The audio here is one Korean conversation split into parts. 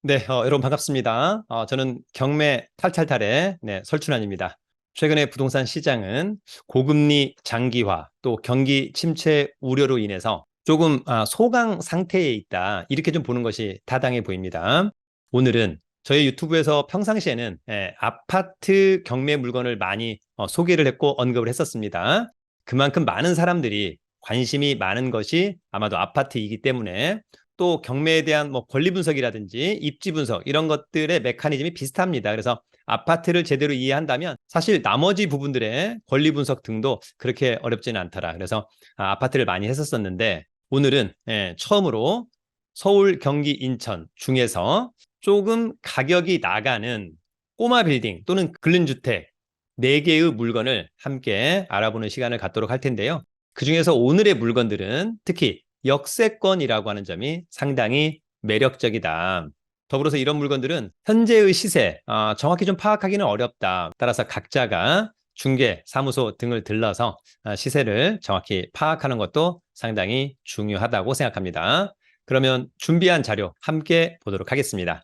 네, 여러분 반갑습니다. 저는 경매 탈탈탈의 설춘환입니다. 최근에 부동산 시장은 고금리 장기화 또 경기 침체 우려로 인해서 조금 소강 상태에 있다. 이렇게 좀 보는 것이 타당해 보입니다. 오늘은 저희 유튜브에서 평상시에는 아파트 경매 물건을 많이 소개를 했고 언급을 했었습니다. 그만큼 많은 사람들이 관심이 많은 것이 아마도 아파트이기 때문에 또 경매에 대한 뭐 권리 분석이라든지 입지 분석 이런 것들의 메커니즘이 비슷합니다. 그래서 아파트를 제대로 이해한다면 사실 나머지 부분들의 권리 분석 등도 그렇게 어렵지는 않더라. 그래서 아파트를 많이 했었었는데 오늘은 처음으로 서울, 경기, 인천 중에서 조금 가격이 나가는 꼬마 빌딩 또는 근린주택 4개의 물건을 함께 알아보는 시간을 갖도록 할 텐데요. 그중에서 오늘의 물건들은 특히 역세권이라고 하는 점이 상당히 매력적이다. 더불어서 이런 물건들은 현재의 시세 정확히 좀 파악하기는 어렵다. 따라서 각자가 중개, 사무소 등을 들러서 시세를 정확히 파악하는 것도 상당히 중요하다고 생각합니다. 그러면 준비한 자료 함께 보도록 하겠습니다.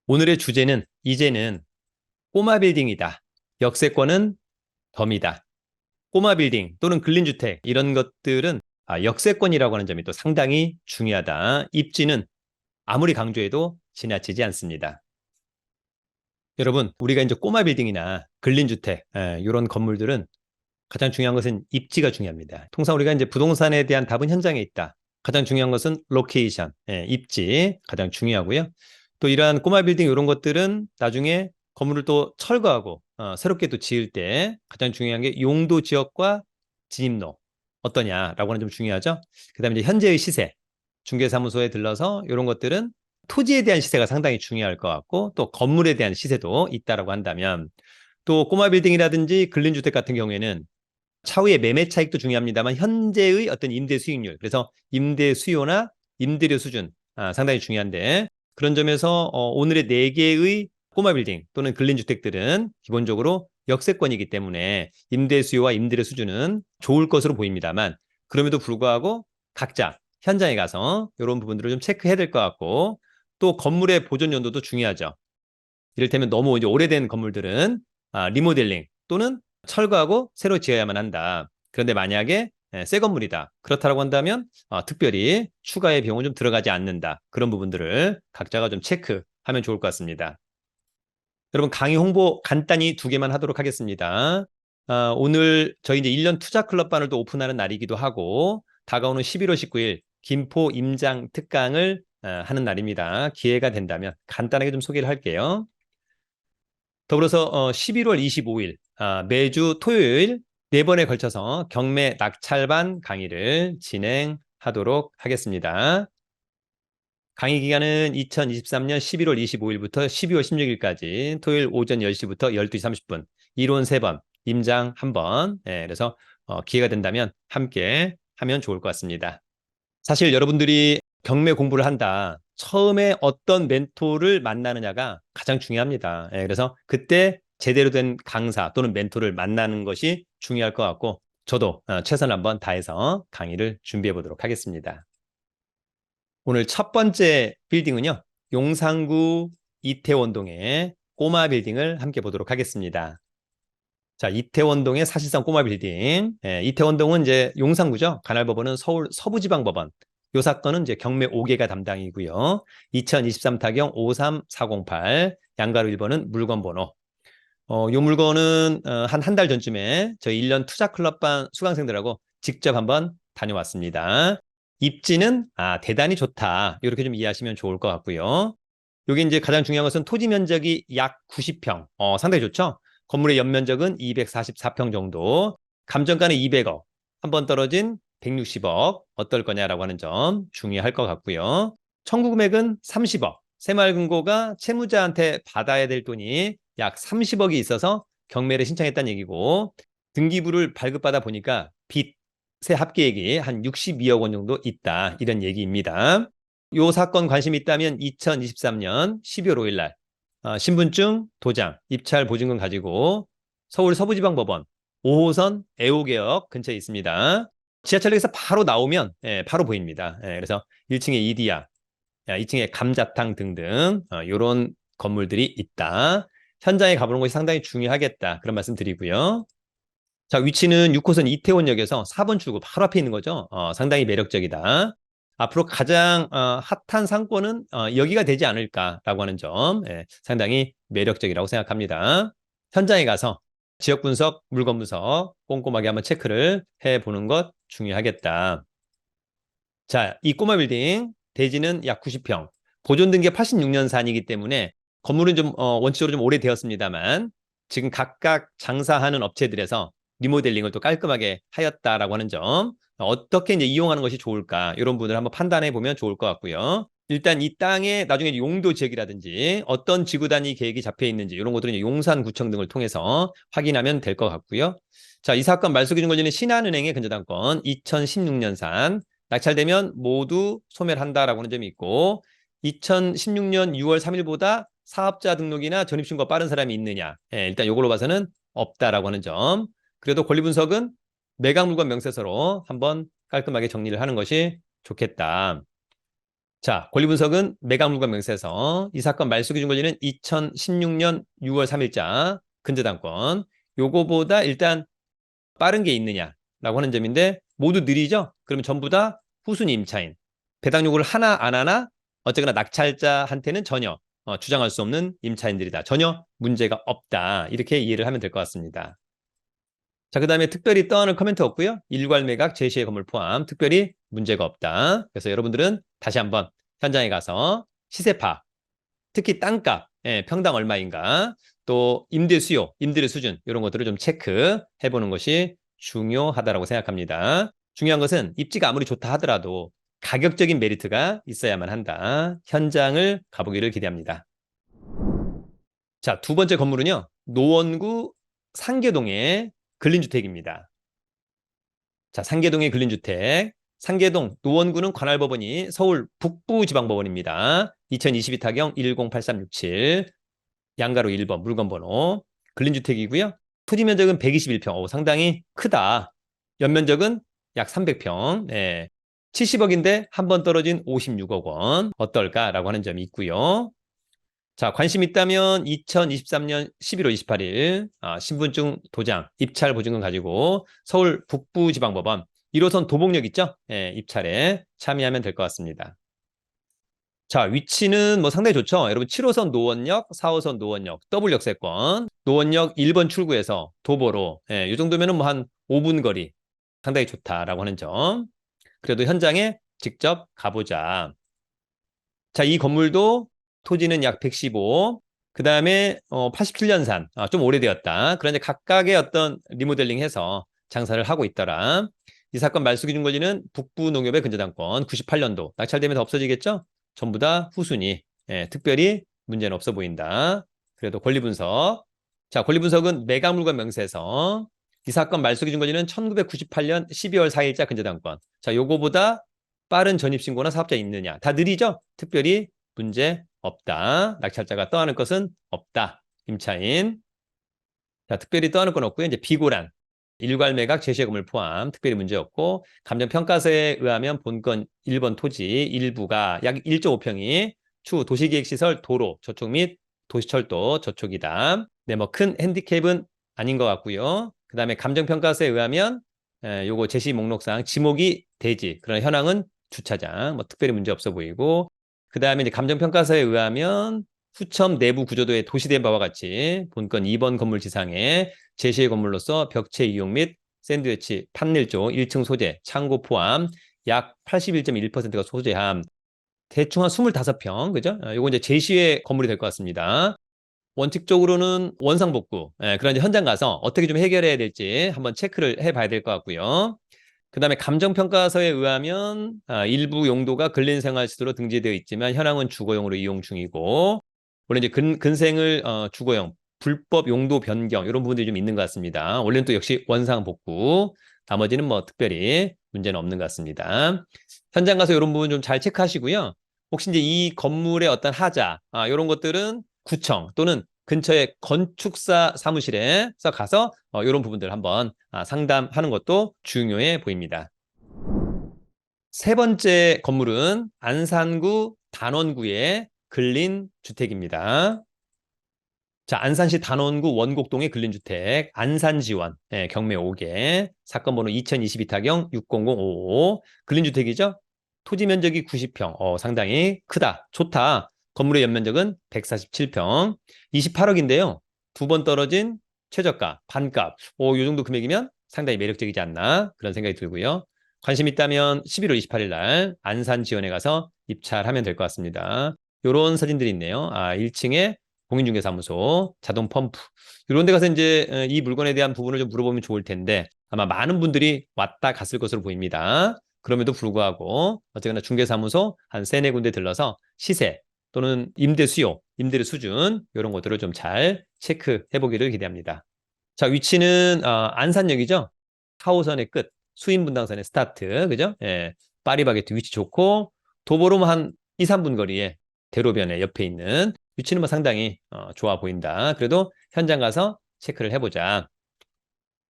오늘의 주제는 이제는 꼬마 빌딩이다. 역세권은 덤이다. 꼬마 빌딩 또는 근린주택 이런 것들은 역세권이라고 하는 점이 또 상당히 중요하다. 입지는 아무리 강조해도 지나치지 않습니다. 여러분, 우리가 이제 꼬마 빌딩이나 근린주택 이런 건물들은 가장 중요한 것은 입지가 중요합니다. 통상 우리가 이제 부동산에 대한 답은 현장에 있다. 가장 중요한 것은 로케이션, 입지 가장 중요하고요. 또 이러한 꼬마 빌딩 이런 것들은 나중에 건물을 또 철거하고 새롭게 또 지을 때 가장 중요한 게 용도 지역과 진입로 어떠냐라고 하는 좀 중요하죠. 그다음에 이제 현재의 시세, 중개사무소에 들러서 이런 것들은 토지에 대한 시세가 상당히 중요할 것 같고 또 건물에 대한 시세도 있다라고 한다면 또 꼬마 빌딩이라든지 근린주택 같은 경우에는 차후의 매매 차익도 중요합니다만 현재의 어떤 임대 수익률 그래서 임대 수요나 임대료 수준 상당히 중요한데 그런 점에서 오늘의 4개의 꼬마 빌딩 또는 근린주택들은 기본적으로 역세권이기 때문에 임대 수요와 임대료 수준은 좋을 것으로 보입니다만 그럼에도 불구하고 각자 현장에 가서 이런 부분들을 좀 체크해야 될 것 같고 또 건물의 보존 연도도 중요하죠. 이를테면 너무 이제 오래된 건물들은 리모델링 또는 철거하고 새로 지어야만 한다. 그런데 만약에 새 건물이다. 그렇다고 한다면 특별히 추가의 비용은 좀 들어가지 않는다. 그런 부분들을 각자가 좀 체크하면 좋을 것 같습니다. 여러분 강의 홍보 간단히 2개만 하도록 하겠습니다. 오늘 저희 이제 1년 투자 클럽반을 또 오픈하는 날이기도 하고 다가오는 11월 19일 김포 임장 특강을 하는 날입니다. 기회가 된다면 간단하게 좀 소개를 할게요. 더불어서 11월 25일 매주 토요일 4번에 걸쳐서 경매 낙찰반 강의를 진행하도록 하겠습니다. 강의 기간은 2023년 11월 25일부터 12월 16일까지 토요일 오전 10시부터 12시 30분 이론 3번, 임장 1번 그래서 기회가 된다면 함께 하면 좋을 것 같습니다. 사실 여러분들이 경매 공부를 한다. 처음에 어떤 멘토를 만나느냐가 가장 중요합니다. 그래서 그때 제대로 된 강사 또는 멘토를 만나는 것이 중요할 것 같고 저도 최선을 한번 다해서 강의를 준비해 보도록 하겠습니다. 오늘 첫 번째 빌딩은요. 용산구 이태원동의 꼬마 빌딩을 함께 보도록 하겠습니다. 자, 이태원동의 사실상 꼬마 빌딩. 이태원동은 이제 용산구죠. 관할법원은 서울 서부지방법원. 요 사건은 이제 경매 5개가 담당이고요. 2023 타경 53408 양가로 1번은 물건 번호. 요 물건은 한 달 전쯤에 저희 1년 투자 클럽반 수강생들하고 직접 한번 다녀왔습니다. 입지는 대단히 좋다. 이렇게 좀 이해하시면 좋을 것 같고요. 여기 이제 가장 중요한 것은 토지 면적이 약 90평. 상당히 좋죠? 건물의 연면적은 244평 정도. 감정가는 200억. 한 번 떨어진 160억. 어떨 거냐라고 하는 점 중요할 것 같고요. 청구 금액은 30억. 새마을금고가 채무자한테 받아야 될 돈이 약 30억이 있어서 경매를 신청했다는 얘기고 등기부를 발급받아 보니까 빚의 합계액이 한 62억 원 정도 있다. 이런 얘기입니다. 이 사건 관심 있다면 2023년 12월 5일 날 신분증, 도장, 입찰 보증금 가지고 서울 서부지방법원 5호선 애호개역 근처에 있습니다. 지하철역에서 바로 나오면 바로 보입니다. 그래서 1층에 이디야 2층에 감자탕 등등 이런 건물들이 있다. 현장에 가보는 것이 상당히 중요하겠다. 그런 말씀 드리고요. 자, 위치는 6호선 이태원역에서 4번 출구 바로 앞에 있는 거죠. 상당히 매력적이다. 앞으로 가장 핫한 상권은 여기가 되지 않을까라고 하는 점 상당히 매력적이라고 생각합니다. 현장에 가서 지역 분석, 물건 분석 꼼꼼하게 한번 체크를 해보는 것 중요하겠다. 자, 이 꼬마 빌딩 대지는 약 90평, 보존 등기 86년산이기 때문에 건물은 좀 원칙적으로 좀 오래되었습니다만 지금 각각 장사하는 업체들에서 리모델링을 또 깔끔하게 하였다라고 하는 점, 어떻게 이제 이용하는 것이 좋을까 이런 부분을 한번 판단해 보면 좋을 것 같고요. 일단 이 땅에 나중에 용도 지역이라든지 어떤 지구 단위 계획이 잡혀 있는지 이런 것들은 이제 용산구청 등을 통해서 확인하면 될 것 같고요. 자, 이 사건 말소기준 권리는 신한은행의 근저당권 2016년산 낙찰되면 모두 소멸한다라고 하는 점이 있고 2016년 6월 3일보다 사업자 등록이나 전입신고가 빠른 사람이 있느냐 일단 이걸로 봐서는 없다라고 하는 점. 그래도 권리 분석은 매각물건 명세서로 한번 깔끔하게 정리를 하는 것이 좋겠다. 자, 권리 분석은 매각물건 명세서. 이 사건 말소기준 권리는 2016년 6월 3일자 근저당권. 요거보다 일단 빠른 게 있느냐라고 하는 점인데 모두 느리죠? 그러면 전부 다 후순위 임차인. 배당 요구를 하나 안 하나 어쨌거나 낙찰자한테는 전혀 주장할 수 없는 임차인들이다. 전혀 문제가 없다. 이렇게 이해를 하면 될 것 같습니다. 자, 그 다음에 특별히 떠하는 코멘트 없고요. 일괄 매각 제시의 건물 포함 특별히 문제가 없다. 그래서 여러분들은 다시 한번 현장에 가서 시세 파, 특히 땅값, 평당 얼마인가, 또 임대 수요, 임대료 수준 이런 것들을 좀 체크해 보는 것이 중요하다고 생각합니다. 중요한 것은 입지가 아무리 좋다 하더라도 가격적인 메리트가 있어야만 한다. 현장을 가보기를 기대합니다. 자, 두 번째 건물은요. 노원구 상계동의 근린주택입니다. 자, 상계동의 근린주택. 상계동 노원구는 관할법원이 서울 북부지방법원입니다. 2022 타경 108367 양가로 1번 물건번호 근린주택이고요. 토지 면적은 121평. 상당히 크다. 연면적은 약 300평. 70억인데 한 번 떨어진 56억 원. 어떨까라고 하는 점이 있고요. 자, 관심 있다면 2023년 11월 28일 신분증 도장, 입찰 보증금 가지고 서울 북부지방법원 1호선 도봉역 있죠? 입찰에 참여하면 될 것 같습니다. 자, 위치는 뭐 상당히 좋죠? 여러분 7호선 노원역, 4호선 노원역, 더블 역세권, 노원역 1번 출구에서 도보로 이 정도면은 뭐 한 5분 거리 상당히 좋다라고 하는 점. 그래도 현장에 직접 가보자. 자, 이 건물도 토지는 약 115, 그 다음에 87년산, 좀 오래되었다. 그런데 각각의 어떤 리모델링해서 장사를 하고 있더라. 이 사건 말소기준 권리는 북부농협의 근저당권 98년도 낙찰되면서 없어지겠죠? 전부 다 후순위. 특별히 문제는 없어 보인다. 그래도 권리 분석. 자, 권리 분석은 매각물건 명세서. 이 사건 말소기준 권리는 1998년 12월 4일자 근저당권. 자, 요거보다 빠른 전입신고나 사업자 있느냐. 다 느리죠? 특별히 문제 없다. 낙찰자가 떠안을 것은 없다. 임차인. 자, 특별히 떠안을 건 없고요. 이제 비고란. 일괄 매각 제시의 건물 포함 특별히 문제 없고 감정평가서에 의하면 본건 1번 토지 일부가 약 1.5평이 추후 도시기획시설 도로 저촉 및 도시철도 저촉이다. 네, 뭐 큰 핸디캡은 아닌 것 같고요. 그 다음에 감정평가서에 의하면 요거 제시 목록상 지목이 대지, 그러나 현황은 주차장, 뭐 특별히 문제 없어 보이고, 그 다음에 이제 감정평가서에 의하면 후첨 내부 구조도에 도시된 바와 같이 본건 2번 건물 지상에 제시의 건물로서 벽체 이용 및 샌드위치, 판넬조, 1층 소재, 창고 포함 약 81.1%가 소재함. 대충 한 25평, 그죠? 요거 이제 제시의 건물이 될 것 같습니다. 원칙적으로는 원상복구, 그런 이제 현장 가서 어떻게 좀 해결해야 될지 한번 체크를 해봐야 될 것 같고요. 그 다음에 감정평가서에 의하면 일부 용도가 근린생활시설로 등재되어 있지만 현황은 주거용으로 이용 중이고, 원래 이제 근생을 주거용, 불법 용도 변경 이런 부분들이 좀 있는 것 같습니다. 원래는 또 역시 원상복구, 나머지는 뭐 특별히 문제는 없는 것 같습니다. 현장 가서 이런 부분 좀 잘 체크하시고요. 혹시 이제 이 건물의 어떤 하자, 이런 것들은 구청 또는 근처의 건축사 사무실에서 가서 이런 부분들 한번 상담하는 것도 중요해 보입니다. 세 번째 건물은 안산구 단원구의 근린 주택입니다. 자, 안산시 단원구 원곡동의 근린주택 안산지원 경매 5개 사건 번호 2022타경 60055 근린주택이죠. 토지 면적이 90평 상당히 크다 좋다. 건물의 연면적은 147평 28억인데요. 두 번 떨어진 최저가 반값 이 정도 금액이면 상당히 매력적이지 않나 그런 생각이 들고요. 관심 있다면 11월 28일 날 안산지원에 가서 입찰하면 될 것 같습니다. 이런 사진들이 있네요. 1층에 공인중개사무소, 자동 펌프 이런 데 가서 이제 이 물건에 대한 부분을 좀 물어보면 좋을 텐데 아마 많은 분들이 왔다 갔을 것으로 보입니다. 그럼에도 불구하고 어쨌거나 중개사무소 한 3-4군데 들러서 시세 또는 임대 수요, 임대료 수준 이런 것들을 좀 잘 체크해 보기를 기대합니다. 자, 위치는 안산역이죠. 4호선의 끝, 수인분당선의 스타트, 그죠? 예, 파리바게트 위치 좋고 도보로 한 2-3분 거리에 대로변에 옆에 있는 위치는 뭐 상당히 좋아 보인다. 그래도 현장 가서 체크를 해보자.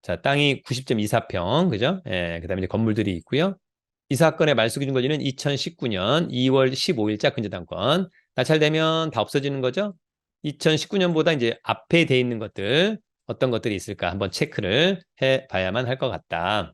자, 땅이 90.24평, 그죠? 예, 그 다음에 이제 건물들이 있고요. 이 사건의 말소 기준 권리는 2019년 2월 15일자 근저당권. 낙찰되면 다 없어지는 거죠? 2019년보다 이제 앞에 돼 있는 것들, 어떤 것들이 있을까 한번 체크를 해 봐야만 할 것 같다.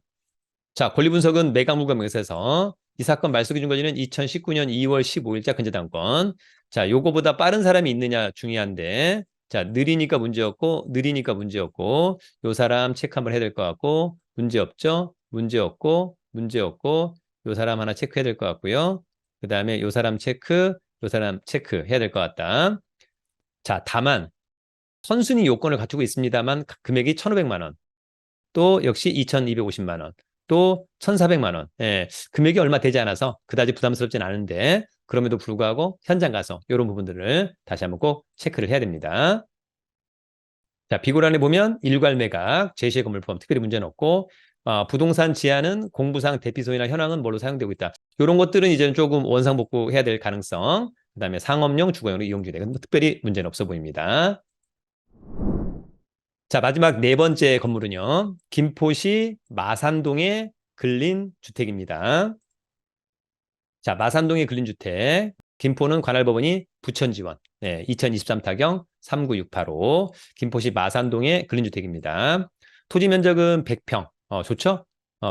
자, 권리 분석은 매각물과 명세서 이 사건 말소 기준 권리는 2019년 2월 15일자 근저당권. 자, 요거보다 빠른 사람이 있느냐 중요한데 자, 느리니까 문제없고 느리니까 문제없고 요 사람 체크 한번 해야 될 것 같고 문제없죠? 문제없고 문제없고 요 사람 하나 체크해야 될 것 같고요. 그 다음에 요 사람 체크, 요 사람 체크 해야 될 것 같다. 자, 다만 선순위 요건을 갖추고 있습니다만 금액이 1,500만 원. 또 역시 2,250만 원. 또 1,400만 원. 예, 금액이 얼마 되지 않아서 그다지 부담스럽진 않은데 그럼에도 불구하고 현장 가서 이런 부분들을 다시 한번 꼭 체크를 해야 됩니다. 자, 비고란에 보면 일괄 매각, 제시의 건물 포함 특별히 문제는 없고 부동산 지하는 공부상 대피소이나 현황은 뭘로 사용되고 있다. 이런 것들은 이제는 조금 원상복구해야 될 가능성, 그 다음에 상업용, 주거용으로 이용주대. 뭐 특별히 문제는 없어 보입니다. 자, 마지막 4번째 건물은요. 김포시 마산동의 근린주택입니다. 자, 마산동의 근린주택. 김포는 관할법원이 부천지원. 네, 2023타경 39685. 김포시 마산동의 근린주택입니다. 토지 면적은 100평. 좋죠?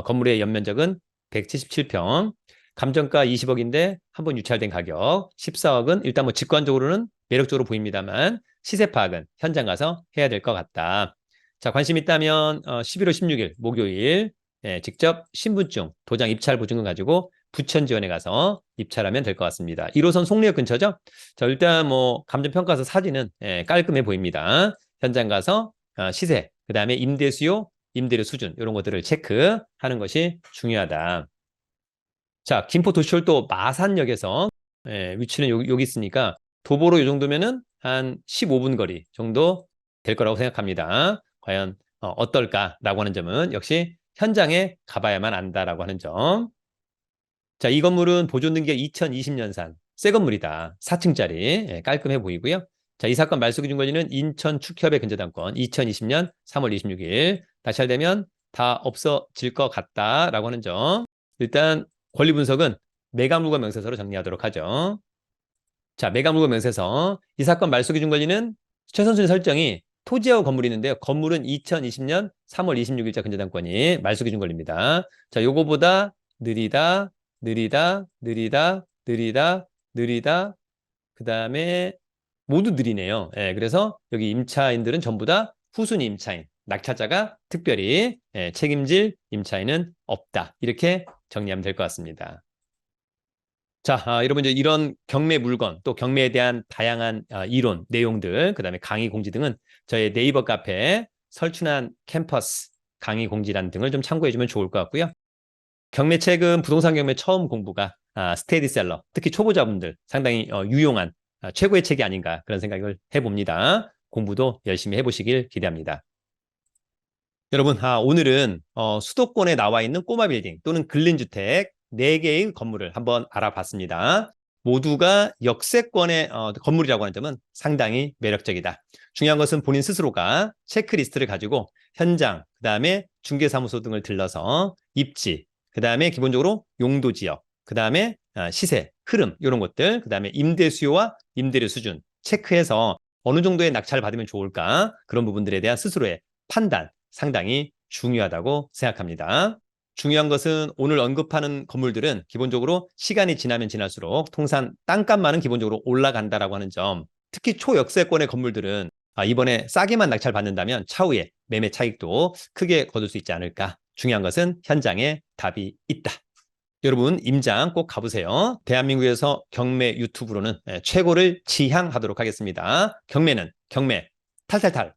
건물의 연면적은 177평. 감정가 20억인데 한번 유찰된 가격 14억은 일단 뭐 직관적으로는 매력적으로 보입니다만 시세 파악은 현장 가서 해야 될 것 같다. 자, 관심 있다면 11월 16일 목요일 직접 신분증, 도장 입찰 보증금 가지고 부천지원에 가서 입찰하면 될 것 같습니다. 1호선 송리역 근처죠? 자, 일단 뭐 감정평가서 사진은 깔끔해 보입니다. 현장 가서 시세, 그 다음에 임대 수요, 임대료 수준 이런 것들을 체크하는 것이 중요하다. 자, 김포도시철도 마산역에서 위치는 여기 있으니까 도보로 이 정도면은 한 15분 거리 정도 될 거라고 생각합니다. 과연 어떨까라고 하는 점은 역시 현장에 가봐야만 안다라고 하는 점. 자, 이 건물은 보존 등기가 2020년산 새 건물이다. 4층짜리 깔끔해 보이고요. 자, 이 사건 말소 기준 권리는 인천축협의 근저당권 2020년 3월 26일 낙찰되면 다 없어질 것 같다라고 하는 점. 일단 권리 분석은 매각물과 명세서로 정리하도록 하죠. 자, 매각물과 명세서. 이 사건 말소 기준 권리는 최선순위 설정이 토지하고 건물이 있는데요. 건물은 2020년 3월 26일자 근저당권이 말소 기준 권리입니다. 자, 요거보다 느리다, 느리다, 느리다, 느리다, 느리다. 그 다음에 모두 느리네요. 그래서 여기 임차인들은 전부 다 후순위 임차인. 낙찰자가 특별히 책임질 임차인은 없다. 이렇게 정리하면 될 것 같습니다. 자, 여러분 이제 이런 경매 물건 또 경매에 대한 다양한 이론, 내용들, 그다음에 강의 공지 등은 저의 네이버 카페 설춘한 캠퍼스 강의 공지란 등을 좀 참고해 주면 좋을 것 같고요. 경매책은 부동산 경매 처음 공부가 스테디셀러, 특히 초보자분들 상당히 유용한 최고의 책이 아닌가 그런 생각을 해봅니다. 공부도 열심히 해보시길 기대합니다. 여러분, 오늘은 수도권에 나와 있는 꼬마 빌딩 또는 근린주택 4개의 건물을 한번 알아봤습니다. 모두가 역세권의 건물이라고 하는 점은 상당히 매력적이다. 중요한 것은 본인 스스로가 체크리스트를 가지고 현장, 그 다음에 중개사무소 등을 들러서 입지, 그 다음에 기본적으로 용도 지역, 그 다음에 시세 흐름 이런 것들, 그다음에 임대 수요와 임대료 수준 체크해서 어느 정도의 낙찰을 받으면 좋을까? 그런 부분들에 대한 스스로의 판단 상당히 중요하다고 생각합니다. 중요한 것은 오늘 언급하는 건물들은 기본적으로 시간이 지나면 지날수록 통상 땅값만은 기본적으로 올라간다라고 하는 점, 특히 초역세권의 건물들은 이번에 싸게만 낙찰 받는다면 차후에 매매 차익도 크게 거둘 수 있지 않을까. 중요한 것은 현장에 답이 있다. 여러분 임장 꼭 가보세요. 대한민국에서 경매 유튜브로는 최고를 지향하도록 하겠습니다. 경매는 경매 탈탈탈